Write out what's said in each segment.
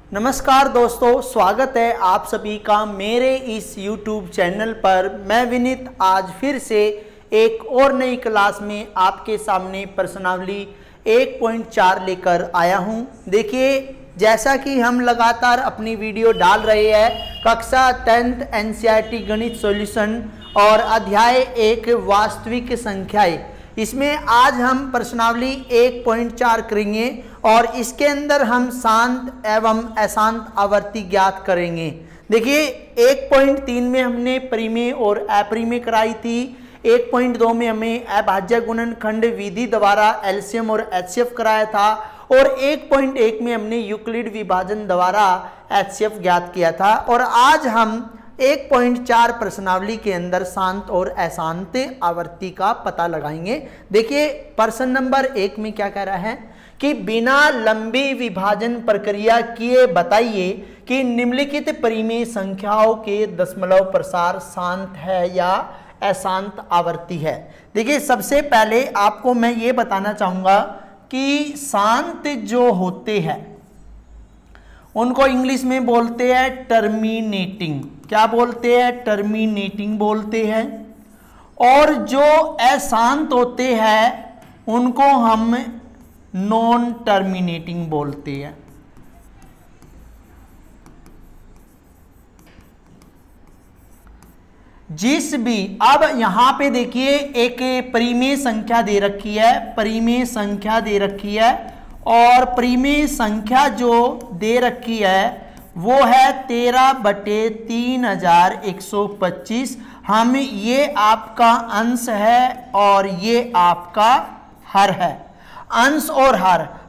नमस्कार दोस्तों, स्वागत है आप सभी का मेरे इस YouTube चैनल पर। मैं विनीत आज फिर से एक और नई क्लास में आपके सामने प्रश्नावली 1.4 लेकर आया हूं। देखिए, जैसा कि हम लगातार अपनी वीडियो डाल रहे हैं कक्षा 10th NCERT गणित सॉल्यूशन और अध्याय 1 वास्तविक संख्याएं, इसमें आज हम प्रश्नावली 1.4 करेंगे और इसके अंदर हम शांत एवं अशांत आवर्ती ज्ञात करेंगे। देखिए, 1.3 में हमने परिमेय और अपरिमेय कराई थी। 1.2 में हमें अभाज्य गुणनखंड विधि द्वारा एलसीएम और एचसीएफ कराया था और 1.1 में हमने यूक्लिड विभाजन द्वारा एचसीएफ ज्ञात किया था। और आज हम 1.4 प्रश्नावली के अंदर शांत और अशांत आवर्ती का पता लगाएंगे। देखिए, प्रश्न नंबर 1 में क्या कह रहा है कि बिना लंबी विभाजन प्रक्रिया किए बताइए कि निम्नलिखित परिमेय संख्याओं के दशमलव प्रसार शांत है या अशांत आवर्ती है। देखिए, सबसे पहले आपको मैं ये बताना चाहूंगा कि शांत जो होते हैं उनको इंग्लिश में बोलते हैं टर्मिनेटिंग। क्या बोलते हैं? टर्मिनेटिंग बोलते हैं। और जो अशांत होते हैं उनको हम नॉन टर्मिनेटिंग बोलते हैं। जिस भी, अब यहां पे देखिए एक परिमेय संख्या दे रखी है, परिमेय संख्या दे रखी है और परिमेय संख्या जो दे रखी है वो है 13/3125। हम ये आपका अंश है और ये आपका हर है। अंश और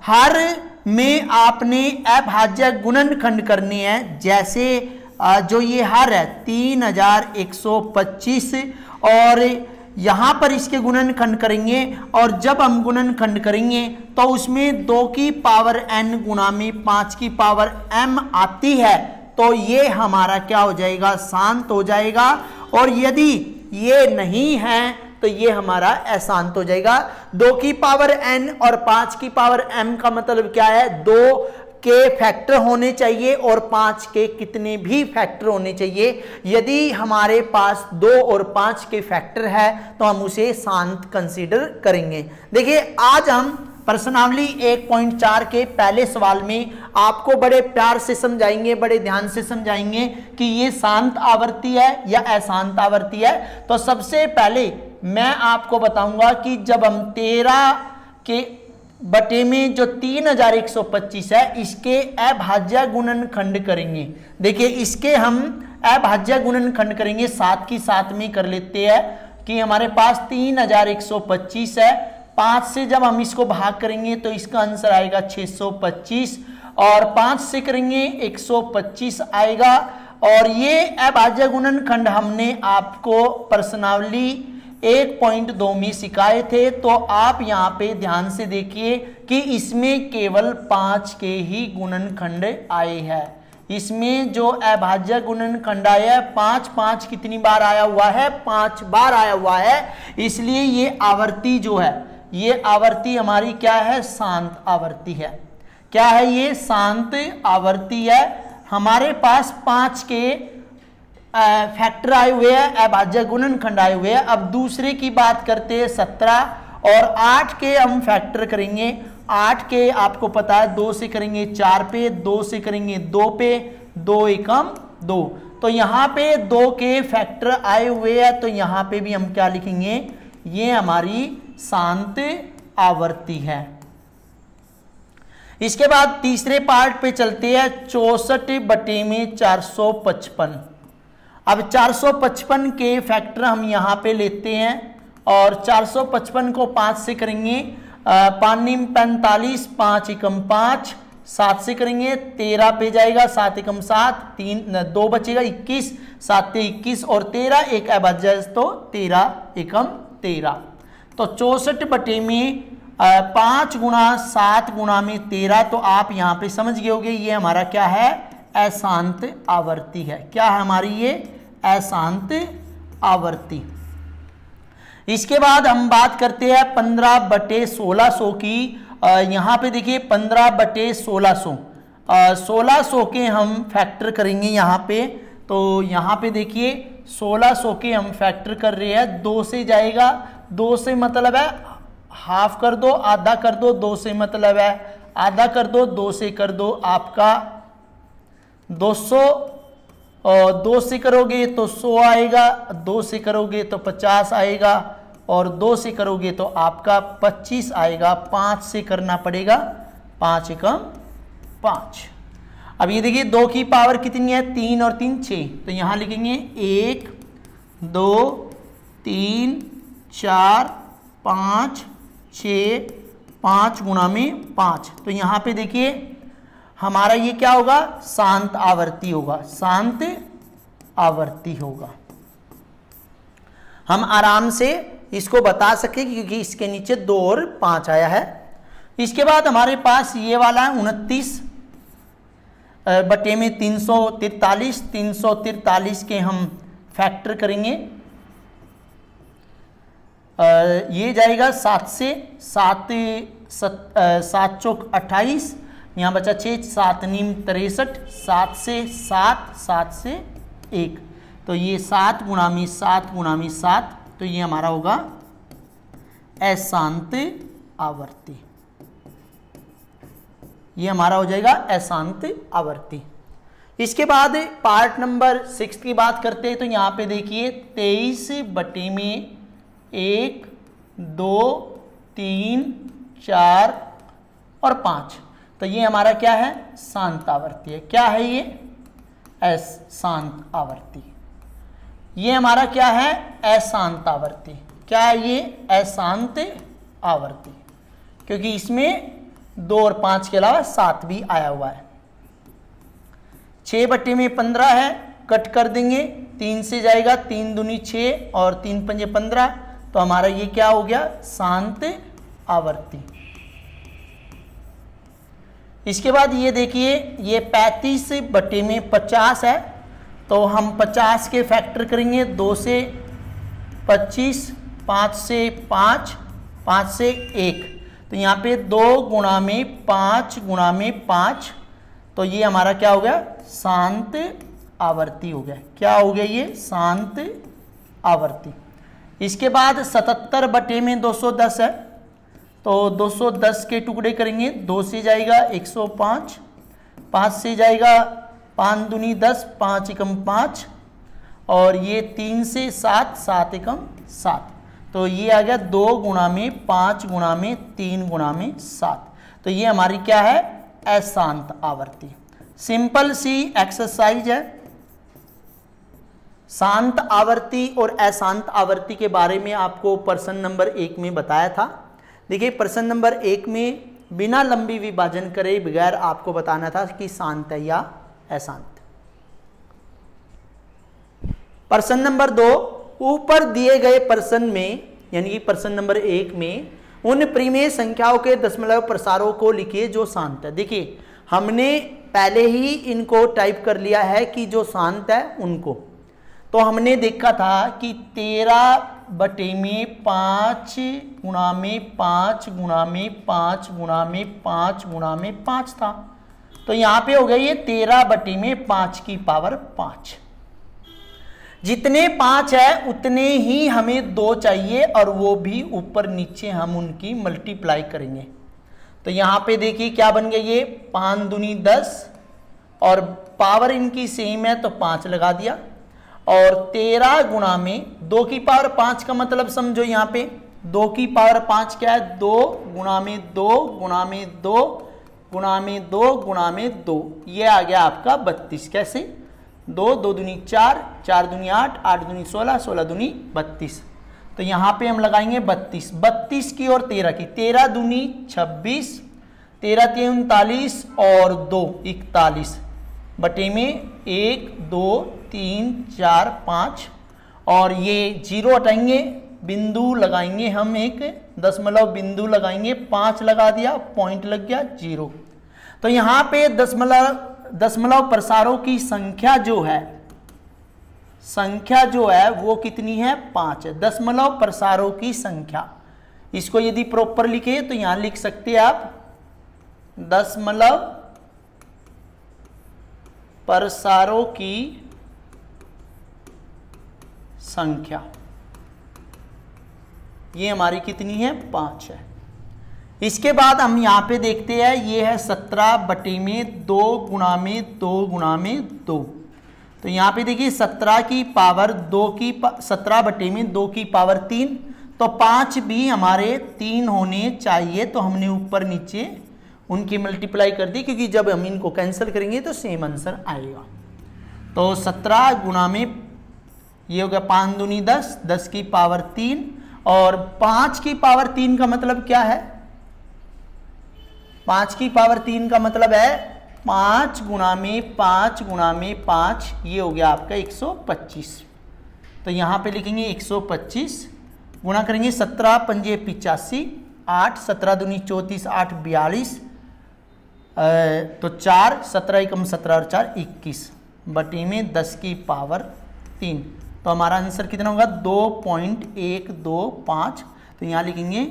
हर में आपने अभाज्य गुणनखंड करने हैं। जैसे जो ये हर है 3125 और यहां पर इसके गुणनखंड करेंगे और जब हम गुणनखंड करेंगे तो उसमें 2 की पावर n गुणा में 5 की पावर m आती है, तो ये हमारा क्या हो जाएगा? शांत हो जाएगा। और यदि ये नहीं है तो ये हमारा अशांत हो जाएगा। 2 की पावर n और 5 की पावर m का मतलब क्या है? 2 के फैक्टर होने चाहिए और 5 के कितने भी फैक्टर होने चाहिए। यदि हमारे पास 2 और 5 के फैक्टर है तो हम उसे शांत कंसीडर करेंगे। देखिए, आज हम प्रश्नावली 1.4 के पहले सवाल में आपको बड़े प्यार से समझाएंगे, बड़े ध्यान से समझाएंगे कि ये शांत आवर्ती है या अशांत आवर्ती है। तो सबसे पहले मैं आपको बताऊंगा कि जब हम 13 के बटे में जो 3125 है इसके अभाज्य गुणनखंड करेंगे। देखिए, इसके हम अभाज्य गुणनखंड करेंगे, 7 की 7 में कर लेते हैं कि हमारे पास 3125 है। 5 से जब हम इसको भाग करेंगे तो इसका आंसर आएगा 625 और 5 से करेंगे 125 आएगा। और ये अभाज्य गुणनखंड हमने आपको प्रश्नावली 1.2 में सिखाए थे। तो आप यहाँ पे ध्यान से देखिए कि इसमें केवल 5 के ही गुणनखंड आए हैं। इसमें जो अभाज्य गुणनखंड आया है 5 कितनी बार आया हुआ है? 5 बार आया हुआ है। इसलिए ये आवर्ती जो है, ये आवर्ती हमारी क्या है? शांत आवर्ती है। क्या है ये? शांत आवर्ती है। हमारे पास 5 के फैक्टर आए हुए हैं, अभाज्य गुणनखंड आए हुए हैं। अब दूसरे की बात करते हैं 17 और 8 के हम फैक्टर करेंगे। 8 के आपको पता है 2 से करेंगे 4 पे, 2 से करेंगे 2 पे, 2 एकम 2। तो यहाँ पे 2 के फैक्टर आए हुए हैं तो यहाँ पे भी हम क्या लिखेंगे? ये हमारी शांत आवर्ती है। इसके बाद तीसरे पार्ट पे चलते हैं 64/455। अब 455 के फैक्टर हम यहाँ पे लेते हैं और 455 को 5 से करेंगे 5 45, 5 एकम 5, 7 से करेंगे 13 पे जाएगा, 7 एकम 7, 2 बचेगा 21, 7 21 और 13 एक अभाज्य तो 13 एकम 13। तो 64 बटे में 5 गुणा 7 गुणा में 13। तो आप यहाँ पे समझ गए होंगे ये हमारा क्या है? अशांत आवर्ती है। क्या है हमारी ये? अशांत आवर्ती। इसके बाद हम बात करते हैं 15/1600 की। यहाँ पे देखिए 15/1600 1600 के हम फैक्टर करेंगे यहाँ पे। तो यहाँ पे देखिए 1600 के हम फैक्टर कर रहे हैं, 2 से जाएगा, 2 से मतलब है हाफ कर दो, आधा कर दो, 2 से मतलब है आधा कर दो, 2 से कर दो आपका 200, और 2 से करोगे तो 100 आएगा, 2 से करोगे तो 50 आएगा, और 2 से करोगे तो आपका 25 आएगा, 5 से करना पड़ेगा, 5 एकम 5। अब ये देखिए 2 की पावर कितनी है, 3 और 3 6, तो यहाँ लिखेंगे 1 2 3 4 5 6, 5 गुणा में 5। तो यहाँ पे देखिए हमारा ये क्या होगा, शांत आवर्ती होगा, शांत आवर्ती होगा। हम आराम से इसको बता सके क्योंकि इसके नीचे 2 और 5 आया है। इसके बाद हमारे पास ये वाला है 29 बटे में 343, 343 के हम फैक्टर करेंगे, ये जाएगा 7 से, 7 चौक 28, यहाँ बचा 6, 7 नीम 63, 7 से 7, 7 से 1, तो ये 7 गुणा में 7 गुणा में 7, तो ये हमारा होगा अशांत आवर्ती, ये हमारा हो जाएगा अशांत आवर्ती। इसके बाद पार्ट नंबर 6 की बात करते हैं। तो यहाँ पे देखिए 23 बटे में 1 2 3 4 और 5, तो ये हमारा क्या है, शांत आवर्ती है। क्या है ये, अशांत आवर्ती। ये हमारा क्या है, अशांत आवर्ती। क्या है ये, अशांत आवर्ती, क्योंकि इसमें 2 और 5 के अलावा 7 भी आया हुआ है। 6 बटे में 15 है, कट कर देंगे, 3 से जाएगा, 3 दूनी 6 और 3 पंजे 15, तो हमारा ये क्या हो गया, शांत आवर्ती। इसके बाद ये देखिए ये 35 बटे में 50 है, तो हम 50 के फैक्टर करेंगे, 2 से 25, 5 से 5, 5 से 1, तो यहाँ पे 2 गुणा में 5 गुणा में 5, तो ये हमारा क्या हो गया, शांत आवर्ती हो गया। क्या हो गया ये, शांत आवर्ती। इसके बाद 77 बटे में 210 है, तो 210 के टुकड़े करेंगे, 2 से जाएगा 105, 5 से जाएगा 5 दूनी 10, 5 एकम 5, और ये 3 से 7, 7 एकम 7, तो ये आ गया 2 गुणा में 5 गुणा में 3 गुणा में 7, तो ये हमारी क्या है, अशांत आवर्ती। सिंपल सी एक्सरसाइज है। शांत आवर्ती और अशांत आवर्ती के बारे में आपको प्रश्न नंबर 1 में बताया था। देखिए प्रश्न नंबर 1 में बिना लंबी विभाजन करे बगैर आपको बताना था कि शांत है या अशांत। प्रश्न नंबर 2, ऊपर दिए गए प्रश्न में यानी कि प्रश्न नंबर 1 में उन परिमेय संख्याओं के दशमलव प्रसारों को लिखिए जो शांत है। देखिए हमने पहले ही इनको टाइप कर लिया है कि जो शांत है उनको, तो हमने देखा था कि 13 बटे में 5 गुणा में 5 गुणा में 5 गुणा में 5 गुणा में 5 था, तो यहाँ पे हो गया ये 13 बटे में 5 की पावर 5। जितने 5 है उतने ही हमें 2 चाहिए, और वो भी ऊपर नीचे हम उनकी मल्टीप्लाई करेंगे। तो यहाँ पे देखिए क्या बन गया, ये 5 दूनी 10, और पावर इनकी सेम है तो 5 लगा दिया, और 13 गुणा में 2 की पावर 5 का मतलब समझो, यहाँ पे 2 की पावर 5 क्या है, 2 गुणा में 2 गुणा में 2 गुणा में 2 गुणा में 2, ये आ गया आपका 32। कैसे, 2 2 दूनी 4, 4 दूनी 8, 8 दूनी 16, 16 दूनी 32, तो यहाँ पे हम लगाएंगे 32, 32 की और 13 की, 13 दूनी 26, 13 3 39 और 2 41 बटे में 1 2 3 4 5, और ये 0 हटाएंगे, बिंदु लगाएंगे हम, एक दशमलव बिंदु लगाएंगे, 5 लगा दिया, पॉइंट लग गया 0। तो यहाँ पे दशमलव प्रसारों की संख्या जो है वो कितनी है, 5 है। दशमलव प्रसारों की संख्या, इसको यदि प्रॉपर लिखे तो यहाँ लिख सकते हैं आप, दशमलव प्रसारों की संख्या, ये हमारी कितनी है? 5 है। इसके बाद हम यहाँ पे देखते हैं, ये है 17 बटे में 2 गुणा में 2 गुणा में 2। तो यहाँ पे देखिए 17 की पावर 2 की 17 बटे में 2 की पावर 3, तो 5 भी हमारे 3 होने चाहिए। तो हमने ऊपर नीचे उनकी मल्टीप्लाई कर दी, क्योंकि जब हम इनको कैंसिल करेंगे तो सेम आंसर आएगा। तो 17 गुणा में ये हो गया 5 दूनी 10, 10 की पावर 3, और 5 की पावर 3 का मतलब क्या है? 5 की पावर 3 का मतलब है 5 गुणा में 5 गुणा में 5, ये हो गया आपका 125। तो यहाँ पे लिखेंगे 125, गुणा करेंगे 17 पंजे 85, 8 17 दूनी 34, 8 42, तो 4 17 एकम 17 और 4 21 बटे में 10 की पावर 3। तो हमारा आंसर कितना होगा? 2.125। तो यहाँ लिखेंगे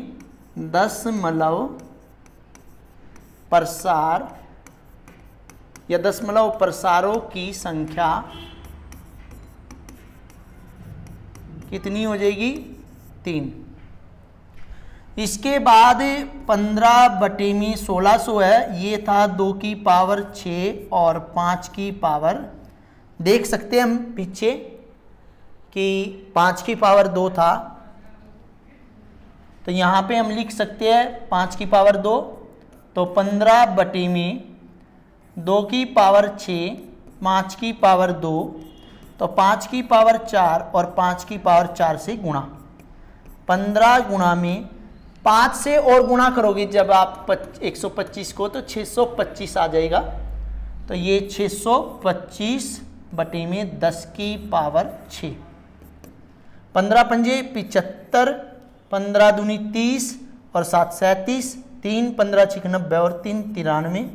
10 प्रसार या 10 प्रसारों की संख्या कितनी हो जाएगी? 3। इसके बाद 15 बटे में 1600 है, ये था 2 की पावर 6 और 5 की पावर, देख सकते हैं हम पीछे कि 5 की पावर 2 था, तो यहाँ पे हम लिख सकते हैं 5 की पावर 2, तो 15 बटे में 2 की पावर 6, 5 की पावर 2, तो 5 की पावर 4 और 5 की पावर 4 से गुणा। 15 गुणा में 5 से और गुणा करोगे जब आप 125 को, तो 625 आ जाएगा। तो ये 625 बटे में 10 की पावर 6। 15 पंजे 75, 15 दूनी 30 और 7 37, 3 15 6 90 और 3 93,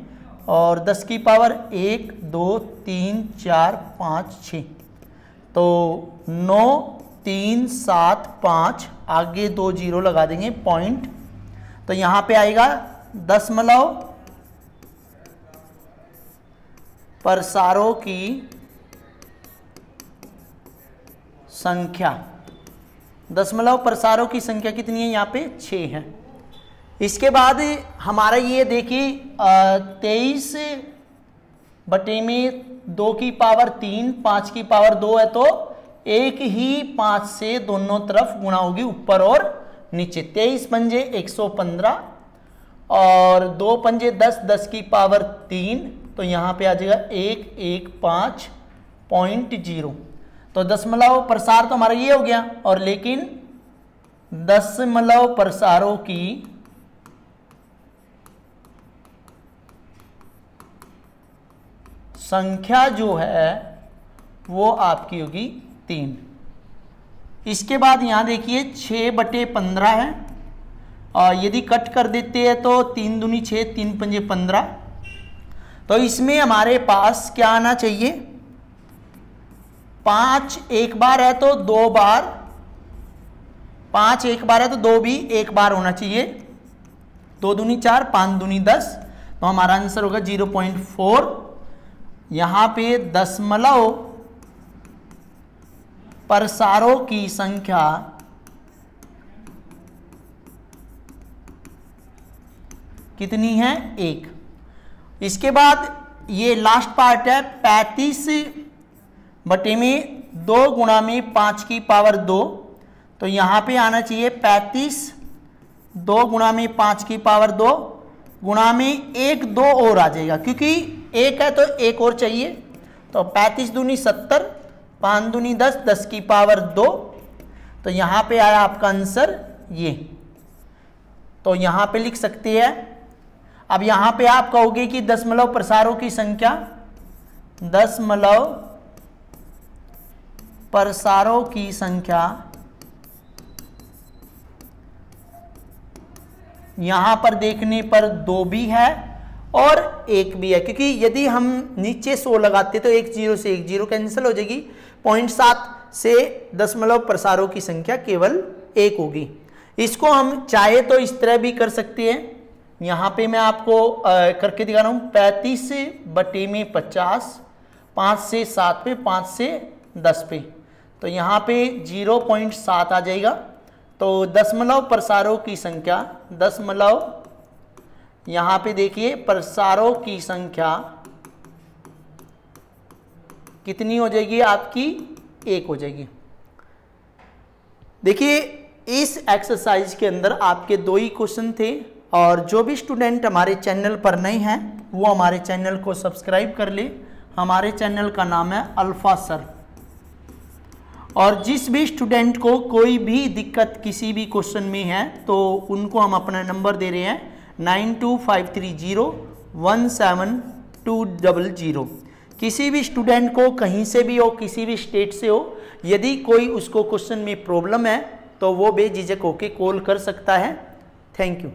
और 10 की पावर 1 2 3 4 5 6। तो 9 3 7 5, आगे 2 जीरो लगा देंगे पॉइंट, तो यहाँ पे आएगा 10 प्रसारों की संख्या। 10 प्रसारों की संख्या कितनी है? यहाँ पे 6 है। इसके बाद हमारा ये देखिए 23 बटे में 2 की पावर 3, 5 की पावर 2 है, तो एक ही 5 से दोनों तरफ गुणा होगी, ऊपर और नीचे। 23 पंजे 115 और 2 पंजे 10, 10 की पावर 3, तो यहाँ पे आ जाएगा 115.0। तो 10 प्रसार तो हमारा ये हो गया, और लेकिन 10 प्रसारों की संख्या जो है वो आपकी होगी 3। इसके बाद यहाँ देखिए 6 बटे 15 है, और यदि कट कर देते हैं तो 3 दूनी 6, 3 पंजे 15। तो इसमें हमारे पास क्या आना चाहिए? 5 एक बार है तो 2 बार, 5 एक बार है तो 2 भी एक बार होना चाहिए। 2 दूनी 4, 5 दूनी 10, तो हमारा आंसर होगा 0.4। यहाँ पे 10 प्रसारों की संख्या कितनी है? 1। इसके बाद ये लास्ट पार्ट है 35 बटे में 2 गुणा में 5 की पावर 2, तो यहाँ पे आना चाहिए 35 2 गुणा में 5 की पावर 2 गुणा में 1 2 और आ जाएगा, क्योंकि 1 है तो 1 और चाहिए। तो 35 दूनी 70, 5 दूनी 10, 10 की पावर 2, तो यहाँ पे आया आपका आंसर ये। तो यहाँ पे लिख सकते हैं। अब यहाँ पे आप कहोगे कि 10 प्रसारों की संख्या, 10 प्रसारों की संख्या यहाँ पर देखने पर 2 भी है और 1 भी है, क्योंकि यदि हम नीचे 100 लगाते तो 1 0 से 1 0 कैंसिल हो जाएगी। 0.7 से 10 प्रसारों की संख्या केवल 1 होगी। इसको हम चाहे तो इस तरह भी कर सकते हैं। यहाँ पे मैं आपको करके दिखा रहा हूँ 35 बटे में 50 5 से 7 पे, 5 से 10 पे, तो यहाँ पे 0.7 आ जाएगा। तो दशमलव प्रसारों की संख्या, दशमलव यहाँ पे देखिए प्रसारों की संख्या कितनी हो जाएगी आपकी, 1 हो जाएगी। देखिए इस एक्सरसाइज के अंदर आपके 2 ही क्वेश्चन थे, और जो भी स्टूडेंट हमारे चैनल पर नए हैं वो हमारे चैनल को सब्सक्राइब कर ले। हमारे चैनल का नाम है अल्फा सर। और जिस भी स्टूडेंट को कोई भी दिक्कत किसी भी क्वेश्चन में है तो उनको हम अपना नंबर दे रहे हैं 9253017200। किसी भी स्टूडेंट को कहीं से भी हो, किसी भी स्टेट से हो, यदि कोई उसको क्वेश्चन में प्रॉब्लम है तो वो बेझिझक होकर कॉल कर सकता है। Thank you.